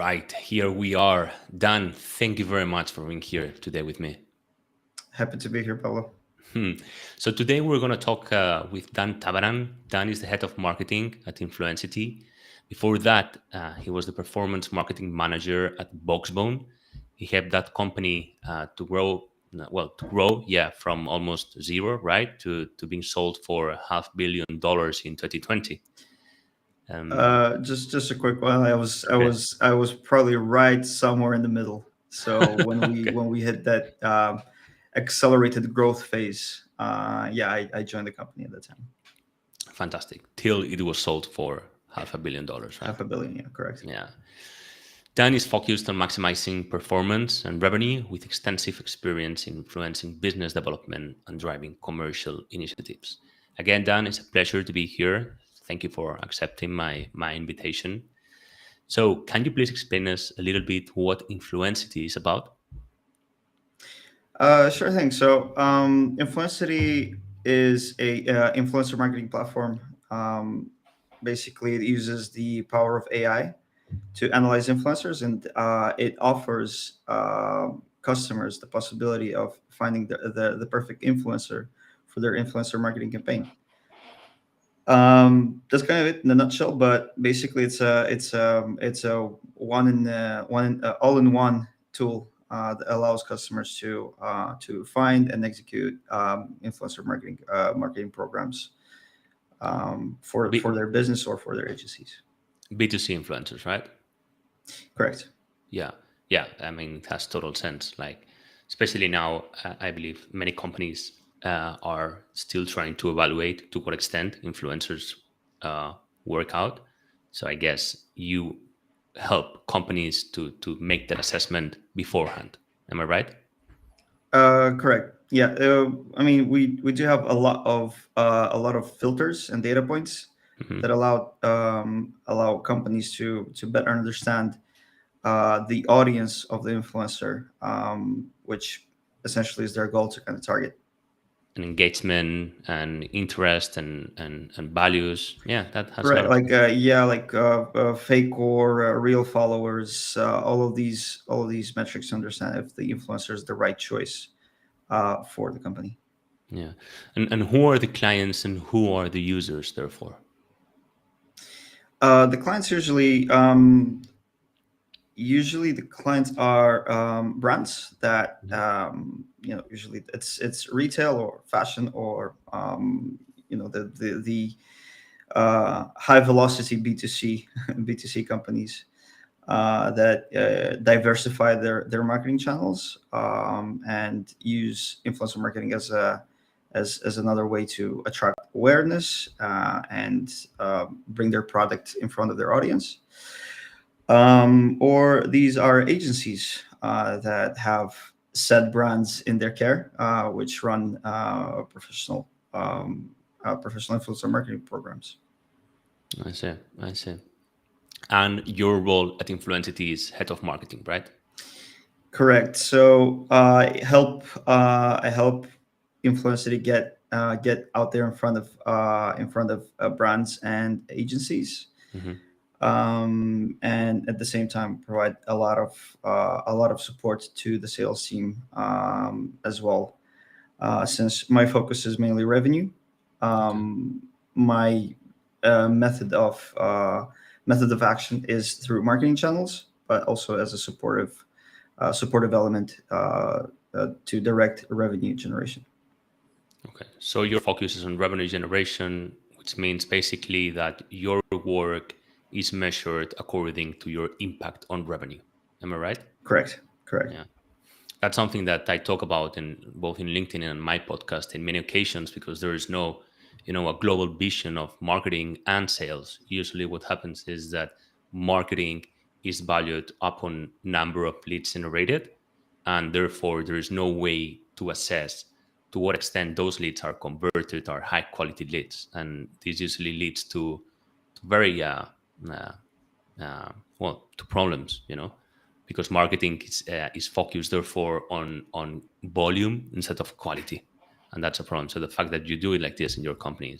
right, here we are. Dan, thank you very much for being here today with me. Happy to be here, Pablo. Hmm. So today we're going to talk with Dan Tabaran. Dan is the head of marketing at Influencity. Before that, he was the performance marketing manager at Voxbone. He helped that company to grow, yeah, from almost zero, right, to being sold for $500 million in 2020. Just a quick one. I was I Okay. was I was probably right somewhere in the middle. So when we hit that accelerated growth phase, yeah, I joined the company at that time. Fantastic. Till it was sold for $500 million, right? Half a billion, yeah, correct. Yeah. Dan is focused on maximizing performance and revenue with extensive experience in influencing business development and driving commercial initiatives. Again, Dan, it's a pleasure to be here. Thank you for accepting my invitation. So, can you please explain us a little bit what Influencity is about? Sure thing. So, Influencity is a influencer marketing platform. Basically, it uses the power of AI to analyze influencers, and it offers customers the possibility of finding the perfect influencer for their influencer marketing campaign. That's kind of it in a nutshell. But basically, it's a all in one tool that allows customers to find and execute influencer marketing programs for B- their business or for their agencies. B2C influencers, right? Correct. Yeah, yeah. I mean, it has total sense. Like, especially now, I believe many companies are still trying to evaluate to what extent influencers uh, work out. So I guess you help companies to make that assessment beforehand. Am I right? Correct. Yeah. I mean, we do have a lot of filters and data points Hmm. that allow companies to better understand the audience of the influencer, which essentially is their goal to kind of target. And engagement and interest and values. Yeah, that has a lot Right. of. Like yeah, like fake or real followers. All of these metrics to understand if the influencer is the right choice for the company. Yeah, and who are the clients and who are the users? Therefore. The clients usually the clients are brands that usually it's retail or fashion or the high velocity B2C B2C companies that diversify their marketing channels and use influencer marketing as another way to attract awareness and bring their product in front of their audience. Or these are agencies that have set brands in their care, which run professional influencer marketing programs. I see. I see. And your role at Influencity is head of marketing, right? Correct. So I help Influencity get out there in front of brands and agencies, Hmm. and at the same time provide a lot of support to the sales team as well. Since my focus is mainly revenue, Okay. my method of action is through marketing channels, but also as a supportive element to direct revenue generation. Okay. So your focus is on revenue generation, which means basically that your work is measured according to your impact on revenue. Am I right? Correct. Correct. Yeah. That's something that I talk about in both in LinkedIn and my podcast in many occasions because there is no, a global vision of marketing and sales. Usually what happens is that marketing is valued upon number of leads generated, and therefore there is no way to assess to what extent those leads are converted or high quality leads. And this usually leads to very uh, to problems, because marketing is focused therefore on volume instead of quality, and that's a problem. So the fact that you do it like this in your company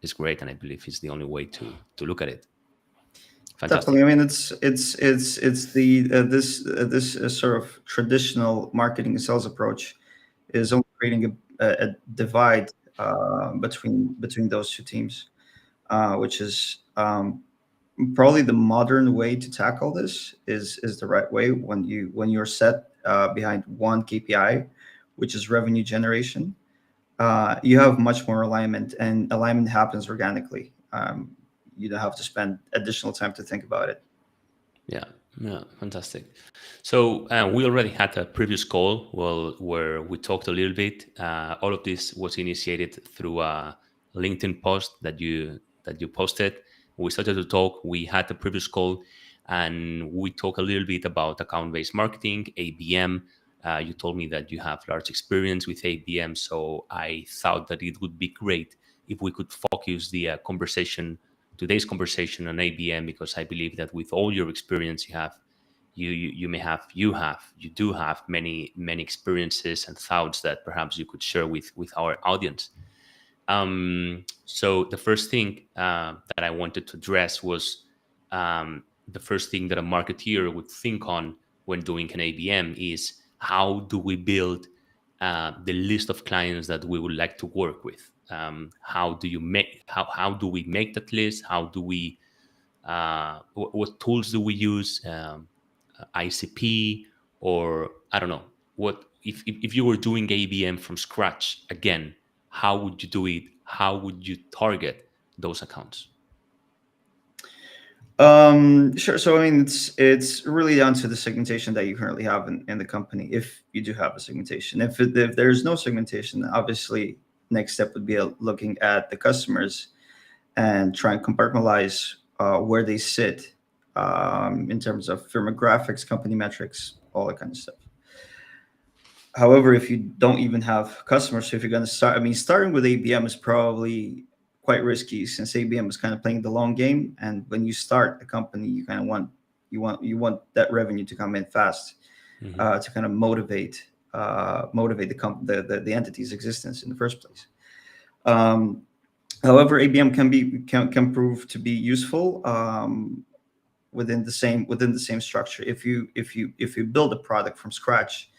is great, and I believe it's the only way to look at it. Definitely. Fantastic. I mean, it's the this sort of traditional marketing and sales approach is only creating a divide between those two teams, which is probably the modern way to tackle this is the right way when you're set behind one KPI, which is revenue generation. You have much more alignment, and alignment happens organically. You don't have to spend additional time to think about it. Yeah, yeah, fantastic. So we already had a previous call, well, where we talked a little bit. All of this was initiated through a LinkedIn post that you posted. We started to talk. We had a previous call, and we talked a little bit about account-based marketing, ABM. You told me that you have large experience with ABM, so I thought that it would be great if we could focus the today's conversation on ABM, because I believe that with all your experience you have, you do have many experiences and thoughts that perhaps you could share with our audience. So the first thing that I wanted to address was the first thing that a marketeer would think on when doing an ABM is how do we build the list of clients that we would like to work with. How do we make that list? How do we what tools do we use? ICP, or I don't know what. If you were doing ABM from scratch again, how would you do it? How would you target those accounts? Sure. So I mean, it's really down to the segmentation that you currently have in the company. If you do have a segmentation, if there's no segmentation, obviously next step would be looking at the customers and try and compartmentalize where they sit in terms of firmographics, company metrics, all that kind of stuff. However, if you don't even have customers, so if you're going to start, I mean, starting with ABM is probably quite risky since ABM is kind of playing the long game. And when you start a company, you kind of want that revenue to come in fast Hmm. to kind of motivate the entity's existence in the first place. Um, However, ABM can prove to be useful within the same structure. If you build a product from scratch,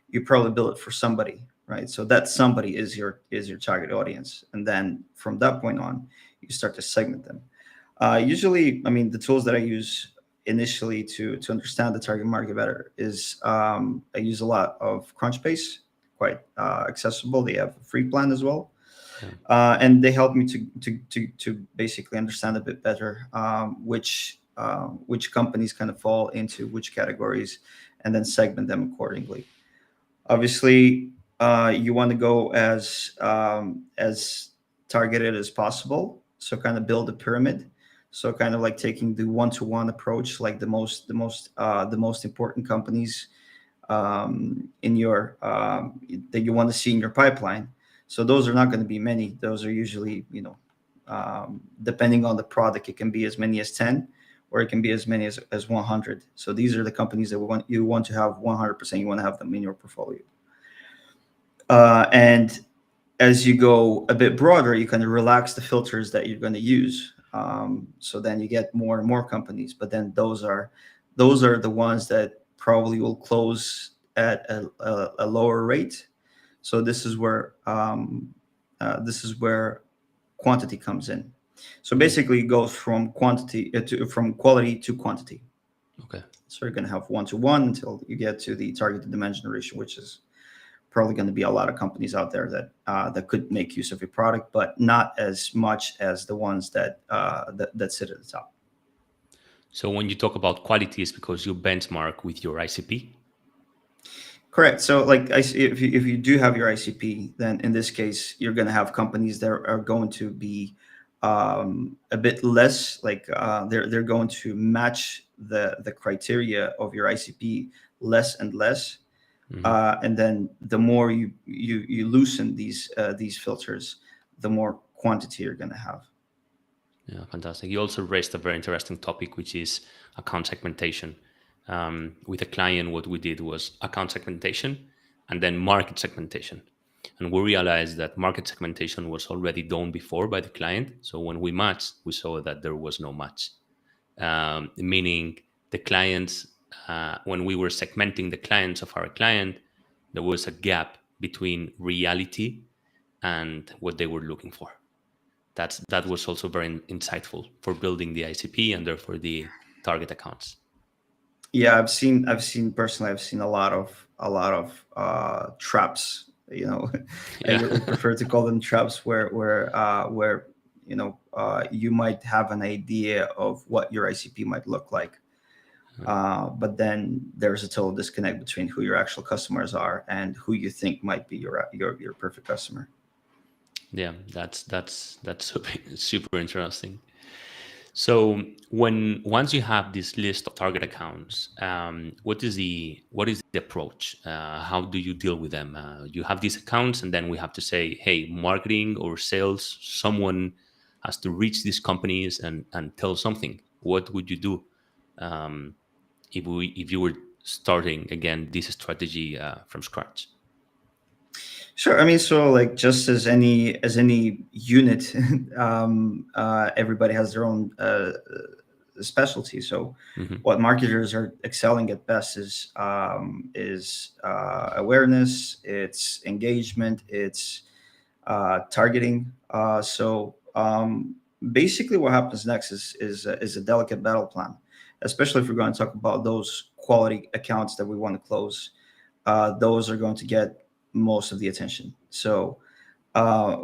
you probably build it for somebody, right? So that somebody is your target audience, and then from that point on, you start to segment them. Usually, I mean, the tools that I use initially to understand the target market better is I use a lot of Crunchbase, quite accessible. They have a free plan as well, Yeah. and they help me to basically understand a bit better which companies kind of fall into which categories, and then segment them accordingly. Obviously, you want to go as targeted as possible. So kind of build a pyramid. So kind of like taking the one-to-one approach, like the most important companies in your that you want to see in your pipeline. So those are not going to be many. Those are usually, depending on the product, it can be as many as 10, or it can be as many as 100. So these are the companies that you want to have 100%. You want to have them in your portfolio. And as you go a bit broader, you kind of relax the filters that you're going to use. So then you get more and more companies, but then those are the ones that probably will close at a lower rate. So this is where quantity comes in. So Mm. basically, it goes from quality to quantity. Okay. So you're going to have one to one until you get to the targeted dimension ratio, which is probably going to be a lot of companies out there that could make use of your product, but not as much as the ones that sit at the top. So when you talk about quality, is because you benchmark with your ICP. Correct. So, like, if you do have your ICP, then in this case, you're going to have companies that are going to be a bit less like they're going to match the criteria of your ICP less and less. Hmm. And then the more you loosen these filters, the more quantity you're going to have. Yeah, fantastic. You also raised a very interesting topic, which is account segmentation. With a client, what we did was account segmentation and then market segmentation. And we realized that market segmentation was already done before by the client. So when we matched, we saw that there was no match. meaning the clients, when we were segmenting the clients of our client, there was a gap between reality and what they were looking for. That was also very insightful for building the ICP and therefore the target accounts. Yeah, I've seen personally, I've seen a lot of traps. I Yeah. really prefer to call them traps, where you might have an idea of what your ICP might look like, but then there's a total disconnect between who your actual customers are and who you think might be your perfect customer. Yeah, that's super, super interesting. So when once you have this list of target accounts, what is the approach? How do you deal with them? You have these accounts, and then we have to say, hey, marketing or sales, someone has to reach these companies and tell something. What would you do um, if you were starting again this strategy from scratch? Sure. I mean, so like just as any unit, everybody has their own specialty. So, Hmm. what marketers are excelling at best is awareness, it's engagement, it's targeting. Basically, what happens next is a delicate battle plan, especially if we're going to talk about those quality accounts that we want to close. Those are going to get most of the attention. So,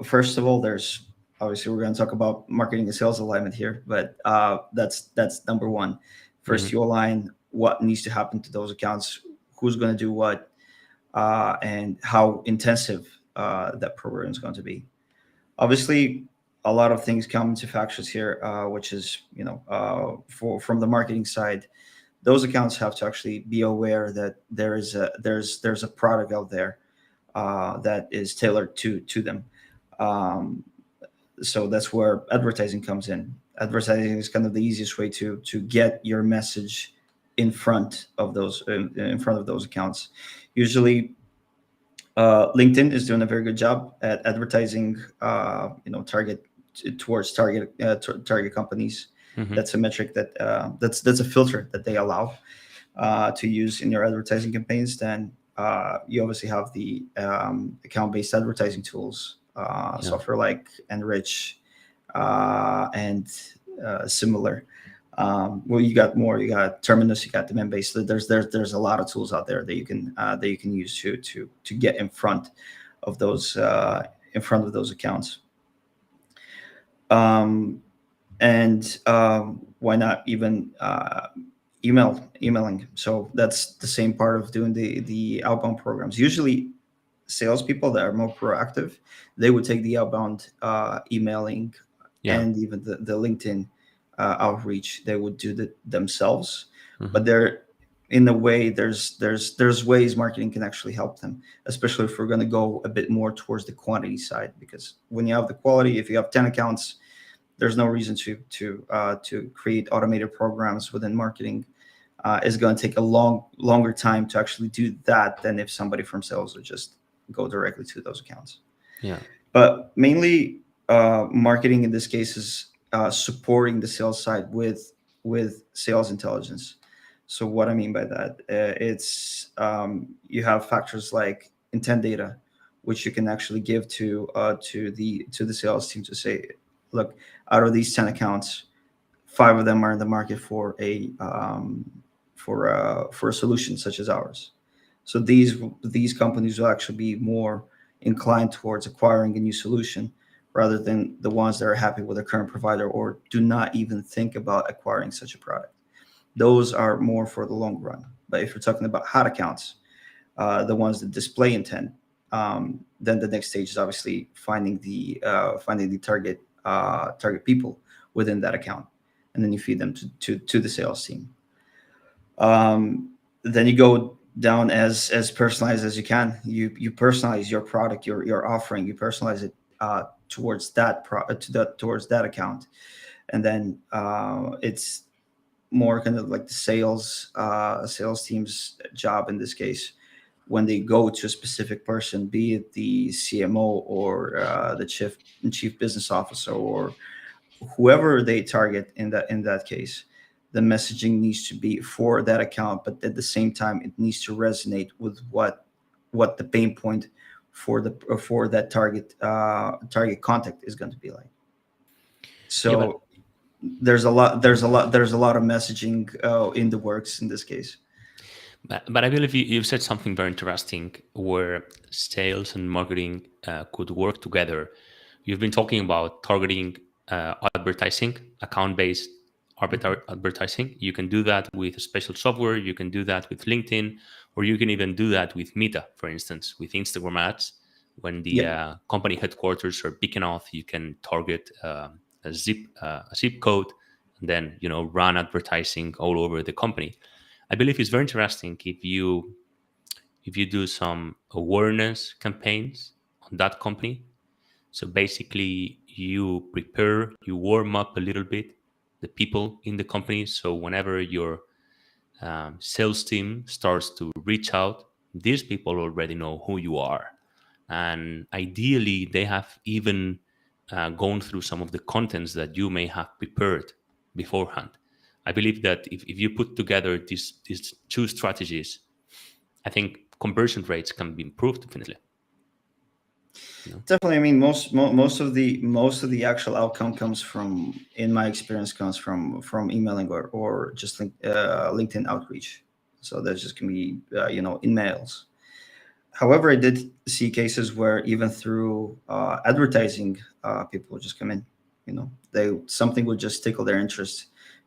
first of all, there's obviously we're going to talk about marketing and sales alignment here, but that's number one. First, Hmm. you align what needs to happen to those accounts, who's going to do what, and how intensive that program is going to be. Obviously, a lot of things come into factors here, which is for from the marketing side, those accounts have to actually be aware that there's a product out there that is tailored to them. Um, so that's where advertising comes in. Advertising is kind of the easiest way to get your message in front of those accounts. Usually, LinkedIn is doing a very good job at advertising. Target towards target companies. Hmm. That's a metric that's a filter that they allow to use in your advertising campaigns. Then you obviously have the account-based advertising tools, Yeah. software like Enrich and similar. Well, you got more. You got Terminus. You got demand based. So there's a lot of tools out there that you can use to get in front of those accounts. Um, and why not even emailing? So that's the same part of doing the outbound programs. Usually, salespeople that are more proactive, they would take the outbound emailing Yeah. and even the LinkedIn outreach. They would do that themselves, but Hmm. they're in a way there's ways marketing can actually help them, especially if we're going to go a bit more towards the quantity side. Because when you have the quality, if you have 10 accounts, there's no reason to create automated programs within marketing. It's going to take a longer time to actually do that than if somebody from sales would just go directly to those accounts. Yeah. But mainly, marketing in this case is supporting the sales side with sales intelligence. So what I mean by that, it's you have factors like intent data, which you can actually give to the sales team to say, look, out of these 10 accounts, five of them are in the market for a solution such as ours. So these companies will actually be more inclined towards acquiring a new solution rather than the ones that are happy with their current provider or do not even think about acquiring such a product. Those are more for the long run. But if you're talking about hot accounts, the ones that display intent, then the next stage is obviously finding the target people within that account, and then you feed them to the sales team. Um, then you go down as personalized as you can. You personalize your product, your offering. You personalize it towards that account, and then it's more kind of like the sales team's job in this case when they go to a specific person, be it the CMO or the chief business officer or whoever they target in that case. the messaging needs to be for that account, but at the same time, it needs to resonate with what the pain point for that target contact is going to be like. Yeah, but So there's a lot of messaging in the works in this case. but I believe you've said something very interesting where sales and marketing could work together. You've been talking about targeting advertising, account-based advertising. You can do that with special software. You can do that with LinkedIn, or you can even do that with Meta, for instance, with Instagram ads. When the Yep. company headquarters are big enough, you can target a zip code, and then run advertising all over the company. I believe it's very interesting if you do some awareness campaigns on that company. So basically, you prepare, you warm up a little bit the people in the company. So whenever your sales team starts to reach out, these people already know who you are. And ideally, they have even gone through some of the contents that you may have prepared beforehand. I believe that if you put together these two strategies, I think conversion rates can be improved definitely. You know? Definitely. I mean, most of the actual outcome comes from, in my experience, comes from emailing or just LinkedIn outreach. So that's just gonna be emails. However, I did see cases where even through advertising, people would just come in. They something would just tickle their interest,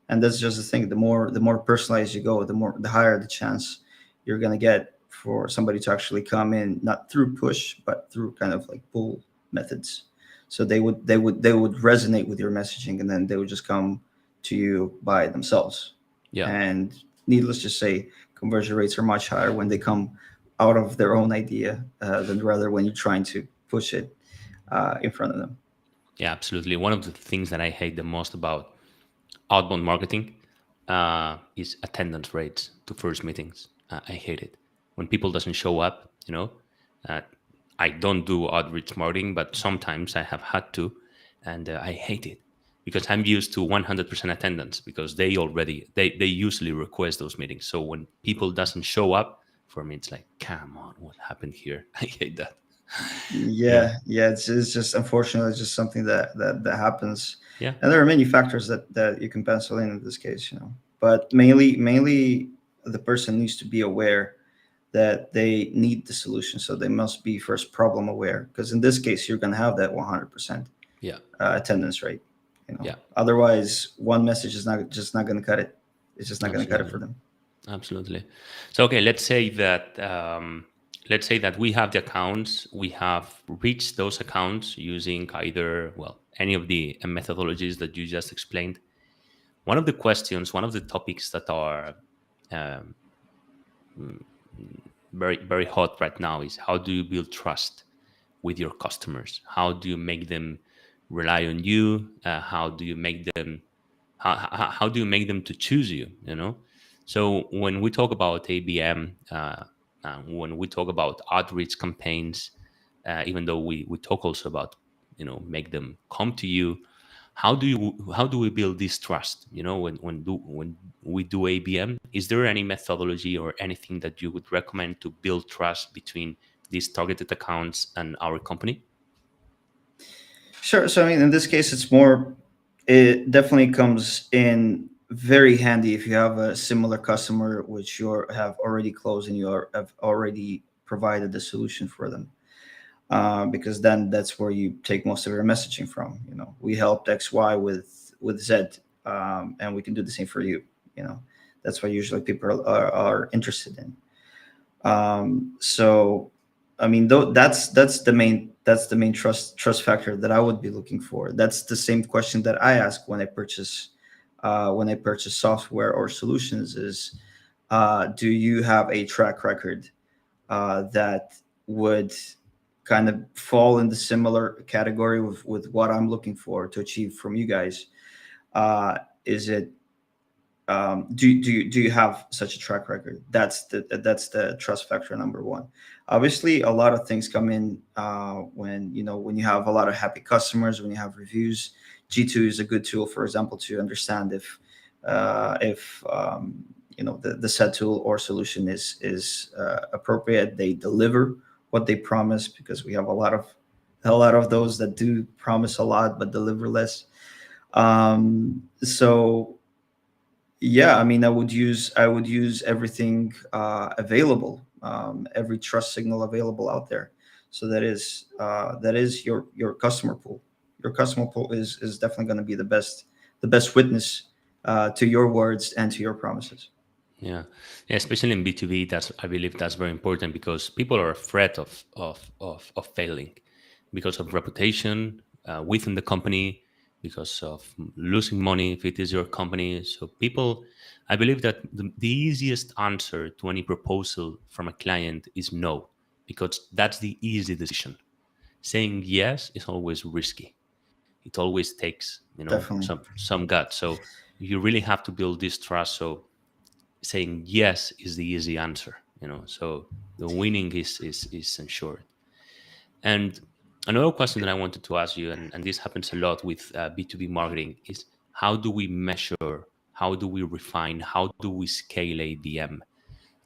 and that's just the thing. The more personalized you go, the higher the chance you're gonna get for somebody to actually come in, not through push, but through kind of like pull methods. So they would resonate with your messaging, and then they would just come to you by themselves. Yeah. And needless to say, conversion rates are much higher when they come out of their own idea than rather when you're trying to push it in front of them. Yeah, absolutely. One of the things that I hate the most about outbound marketing is attendance rates to first meetings. I hate it when people doesn't show up. Uh, I don't do outreach marketing, but sometimes I have had to, and I hate it because I'm used to 100% attendance because they usually request those meetings. So when people doesn't show up, for me it's like, come on, what happened here? I hate that. Yeah, Yeah. It's just unfortunately it's just something that happens, yeah, and there are many factors that you can pencil in this case. But mainly the person needs to be aware that they need the solution, so they must be first problem aware, because in this case you're going to have that 100% yeah, attendance rate. yeah. Otherwise one message is not just not going to cut it. It's just not going to cut it Absolutely. for them. Absolutely. So okay, let's say that we have the accounts, we have reached those accounts using either any of the methodologies that you just explained. One of the questions, one of the topics that are um, mm, very very hot right now is how do you build trust with your customers? How do you make them rely on you? How do you make them how do you make them to choose you? So when we talk about ABM, when we talk about outreach campaigns, even though we talk also about make them come to you, how do we build this trust? When we do ABM, is there any methodology or anything that you would recommend to build trust between these targeted accounts and our company? Sure. So I mean, in this case, it definitely comes in very handy if you have a similar customer which you have already closed and have already provided the solution for them. Because then that's where you take most of your messaging from. We helped XY with Z, and we can do the same for you. You know, that's what usually people are interested in. So, I mean, that's the main trust factor that I would be looking for. That's the same question that I ask when I purchase software or solutions: is do you have a track record that would kind of fall in the similar category with what I'm looking for to achieve from you guys? Is it do you have such a track record? That's the trust factor number one. Obviously, a lot of things come in when you have a lot of happy customers, when you have reviews. G2 is a good tool, for example, to understand if if the said tool or solution is appropriate. They deliver what they promise, because we have a lot of those that do promise a lot but deliver less. So yeah, I mean, I would use everything available, every trust signal available out there. So that is your customer pool. Your customer pool is definitely going to be the best witness to your words and to your promises. Yeah. Yeah, especially in B2B, that's I believe that's very important because people are afraid of failing because of reputation within the company, because of losing money if it is your company. So people, I believe that the easiest answer to any proposal from a client is no, because that's the easy decision. Saying yes is always risky. It always takes, Definitely. some guts. So you really have to build this trust. So saying yes is the easy answer, so the winning is ensured. And another question that I wanted to ask you, and this happens a lot with b2b marketing, is how do we measure, how do we refine, how do we scale abm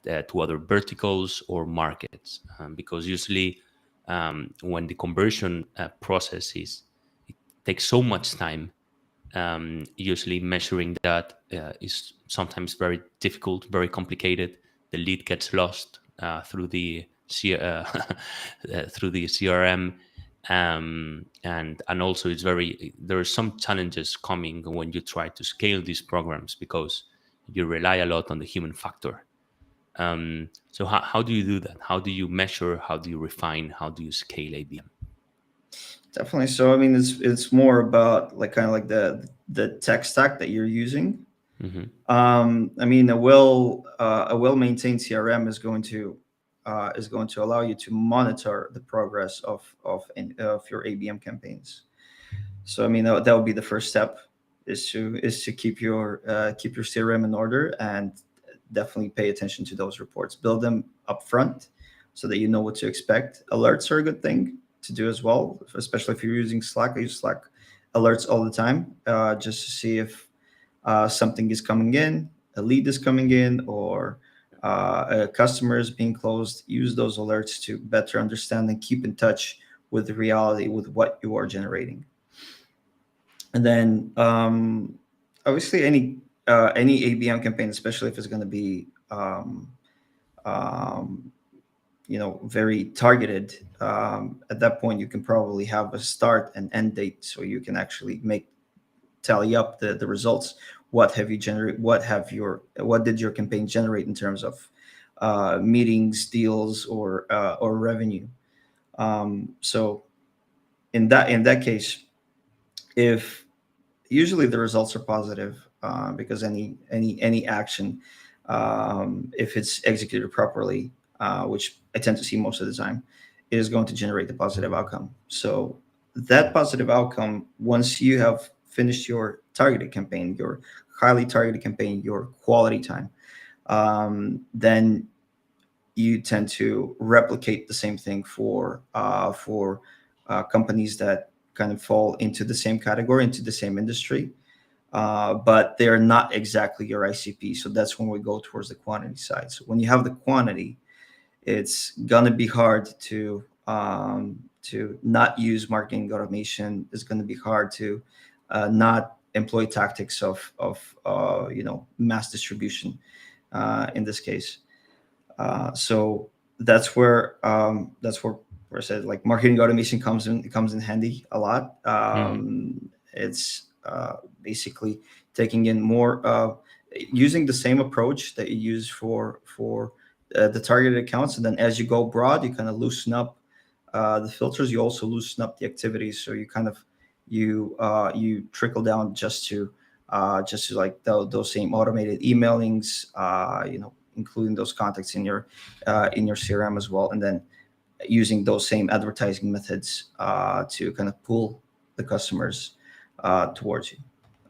to other verticals or markets, because usually when the conversion process it takes so much time, usually measuring that is sometimes very difficult, very complicated. The lead gets lost through the CRM, and also it's very there are some challenges coming when you try to scale these programs because you rely a lot on the human factor. So how do you do that? How do you measure? How do you refine? How do you scale ABM? Definitely. So I mean, it's more about like kind of like the tech stack that you're using. Hmm. I mean, a well maintained CRM is going to allow you to monitor the progress of your ABM campaigns. So I mean, that would be the first step, is to keep your CRM in order, and definitely pay attention to those reports. Build them up front so that you know what to expect. Alerts are a good thing to do as well, especially if you're using Slack. I use Slack alerts all the time, just to see if something is coming in, a lead is coming in, or a customer is being closed. Use those alerts to better understand and keep in touch with the reality, with what you are generating. And then obviously any ABM campaign, especially if it's going to be um, very targeted. At that point, you can probably have a start and end date, so you can actually make tally up the results. What did your campaign generate in terms of meetings, deals, or revenue? So in that case, if usually the results are positive, because any action, if it's executed properly, which I tend to see most of the time, is going to generate the positive outcome. So that positive outcome, once you have finished your targeted campaign, your highly targeted campaign, your quality time, then you tend to replicate the same thing for companies that kind of fall into the same category, into the same industry, but they're not exactly your ICP. So that's when we go towards the quantity side. So when you have the quantity, it's gonna be hard to not use marketing automation. It's gonna be hard to not employ tactics of mass distribution, in this case. So that's where I said, like, marketing automation comes in handy a lot. Hmm. It's basically taking in more, using the same approach that you use for the targeted accounts, and then as you go broad, you kind of loosen up the filters. You also loosen up the activities, so you trickle down just to like those same automated emailings, including those contacts in your CRM as well, and then using those same advertising methods to kind of pull the customers towards you.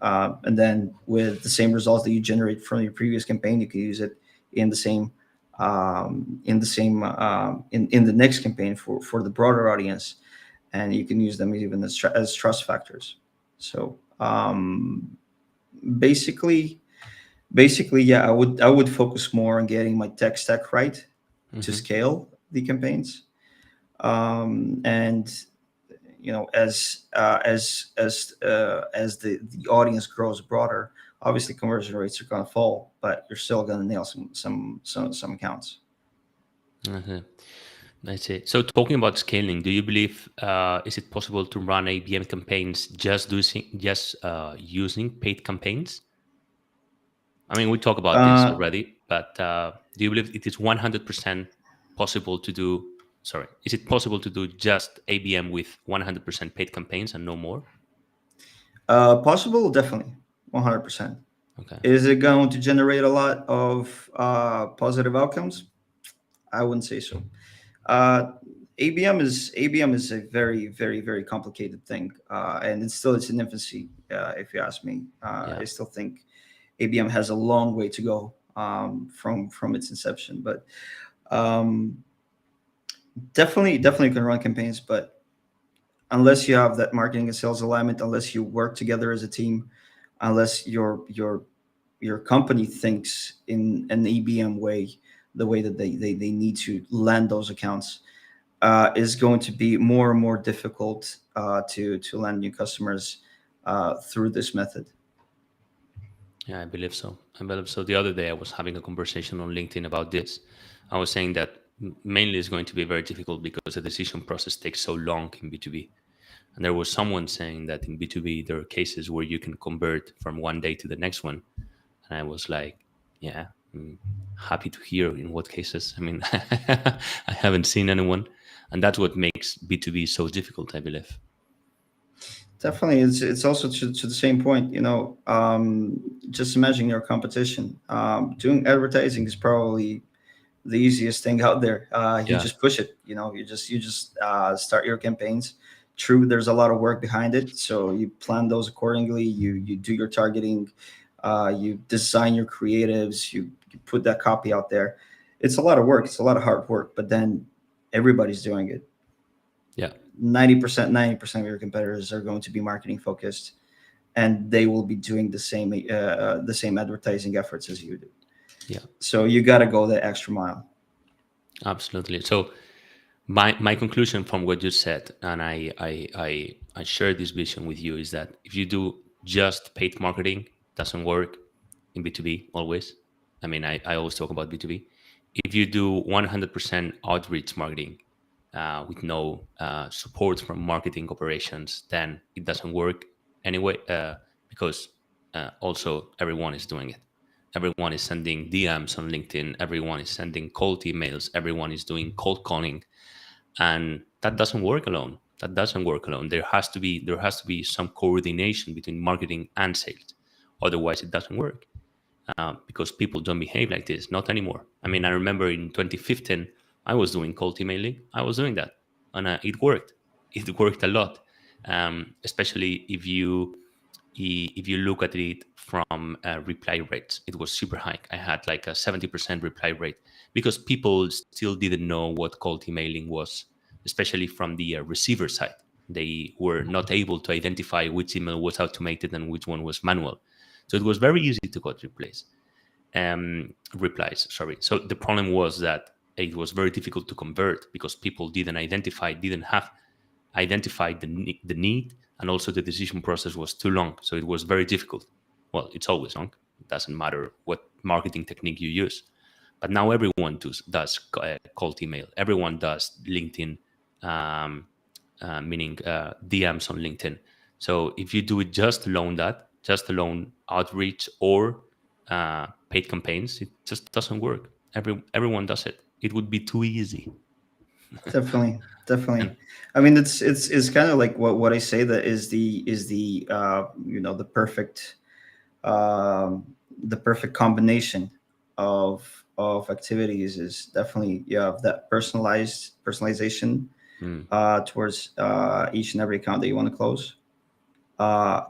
And then with the same results that you generate from your previous campaign, you can use it in the same in the next campaign for the broader audience, and you can use them even as trust factors. So basically, Basically, yeah, I would focus more on getting my tech stack right to Hmm. scale the campaigns. And as the audience grows broader, obviously conversion rates are going to fall, but you're still going to nail some accounts. Okay. I see. So talking about scaling, do you believe is it possible to run ABM campaigns just using paid campaigns? I mean, we talk about this Uh, already, but do you believe it is 100% possible to do? Sorry, is it possible to do just ABM with 100% paid campaigns and no more? Possible, definitely, 100%. Okay. Is it going to generate a lot of positive outcomes? I wouldn't say so. Uh, ABM is a very very very complicated thing, and it's in infancy. If you ask me, Yeah. I still think ABM has a long way to go from its inception. But um, definitely can run campaigns, but unless you have that marketing and sales alignment, unless you work together as a team, unless your company thinks in an EBM way, the way that they need to land those accounts, is going to be more and more difficult to land new customers through this method. Yeah, I believe so. I believe so. The other day, I was having a conversation on LinkedIn about this. I was saying that mainly it's going to be very difficult because the decision process takes so long in B2B. And there was someone saying that in B2B, there are cases where you can convert from one day to the next one. And I was like, yeah, happy to hear in what cases. I mean, I haven't seen anyone. And that's what makes B2B so difficult, I believe. Definitely, it's also to the same point. Just imagine your competition. Doing advertising is probably the easiest thing out there. You Yeah. just push it. You just start your campaigns. True, there's a lot of work behind it, so you plan those accordingly. You do your targeting. You design your creatives. You put that copy out there. It's a lot of work. It's a lot of hard work. But then everybody's doing it. Yeah. 90% of your competitors are going to be marketing focused, and they will be doing the same advertising efforts as you do. Yeah. So you got to go the extra mile. Absolutely. So my conclusion from what you said, and I share this vision with you, is that if you do just paid marketing, doesn't work in B2B always. I mean, I always talk about B2B. If you do 100% outreach marketing with no support from marketing operations, then it doesn't work anyway, because also everyone is doing it. Everyone is sending DMs on LinkedIn. Everyone is sending cold emails. Everyone is doing cold calling, and that doesn't work alone. That doesn't work alone. There has to be some coordination between marketing and sales. Otherwise, it doesn't work, because people don't behave like this. Not anymore. I mean, I remember in 2015, I was doing cold emailing. I was doing that, and it worked. It worked a lot, especially if you look at it from reply rates. It was super high. I had like a 70% reply rate because people still didn't know what cold emailing was, especially from the receiver side. They were not able to identify which email was automated and which one was manual. So it was very easy to get replies. Sorry. So the problem was that it was very difficult to convert because people didn't have identified the need, and also the decision process was too long. So it was very difficult. Well, it's always long. It doesn't matter what marketing technique you use. But now everyone does cold email. Everyone does LinkedIn, um, meaning DMs on LinkedIn. So if you do it just alone outreach or paid campaigns, it just doesn't work. Everyone does it. It would be too easy. Definitely, And definitely. I mean, it's kind of like what I say, that is um, the perfect combination of activities is definitely you have that personalization mm, towards each and every account that you want to close,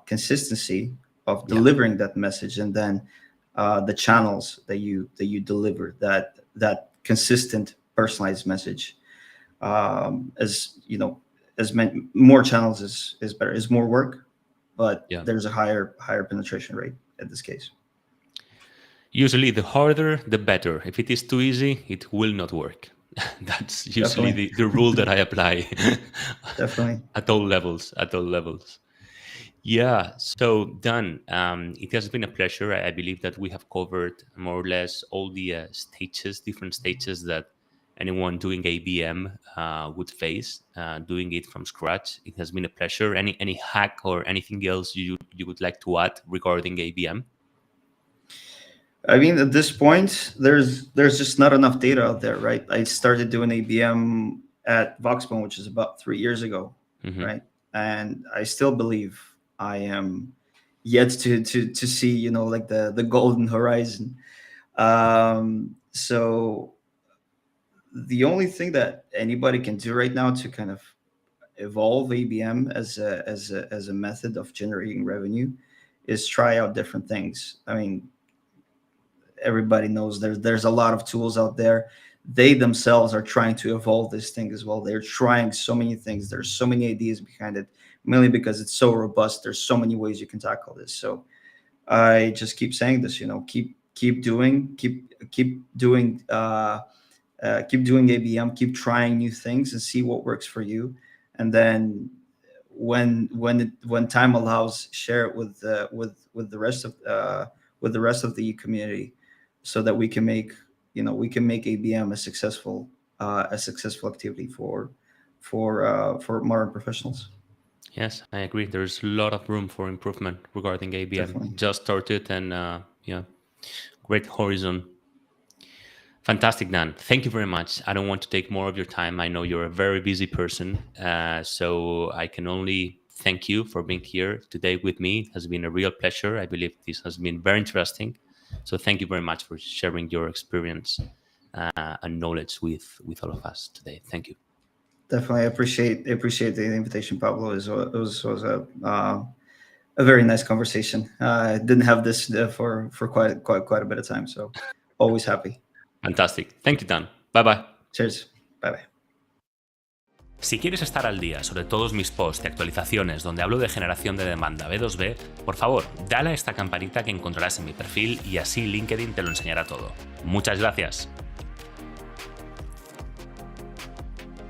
consistency of yeah, delivering that message, and then the channels that you deliver that consistent personalized message. As you know, more channels is better, is more work, but yeah. there's a higher penetration rate in this case. Usually, the harder, the better. If it is too easy, it will not work. That's usually Definitely. the rule that I apply Definitely. at all levels. At all levels. Yeah. So, Dan, it has been a pleasure. I believe that we have covered more or less all the stages, different stages that anyone doing ABM would face, doing it from scratch. It has been a pleasure. Any hack or anything else you would like to add regarding ABM? I mean, at this point, there's just not enough data out there, right? I started doing ABM at Voxbone, which is about 3 years ago, Hmm. right? And I still believe I am yet to see, like the golden horizon. So the only thing that anybody can do right now to kind of evolve ABM as a method of generating revenue is try out different things. I mean, everybody knows there's a lot of tools out there. They themselves are trying to evolve this thing as well. They're trying so many things. There's so many ideas behind it, mainly because it's so robust. There's so many ways you can tackle this. So I just keep saying this, keep doing ABM, keep trying new things and see what works for you. And then when time allows, share it with the rest of the community, so that we can make ABM a successful activity for modern professionals. Yes, I agree. There's a lot of room for improvement regarding ABM. Definitely. Just started and yeah, great horizon. Fantastic, Dan. Thank you very much. I don't want to take more of your time. I know you're a very busy person, so I can only thank you for being here today with me. It has been a real pleasure. I believe this has been very interesting. So thank you very much for sharing your experience and knowledge with all of us today. Thank you. Definitely, I appreciate the invitation, Pablo. It was a very nice conversation. I didn't have this for quite a bit of time, so always happy. Fantastic. Thank you, Dan. Bye bye. Cheers. Bye bye. Si quieres estar al día sobre todos mis posts y actualizaciones donde hablo de generación de demanda B2B, por favor, dale a esta campanita que encontrarás en mi perfil y así LinkedIn te lo enseñará todo. Muchas gracias.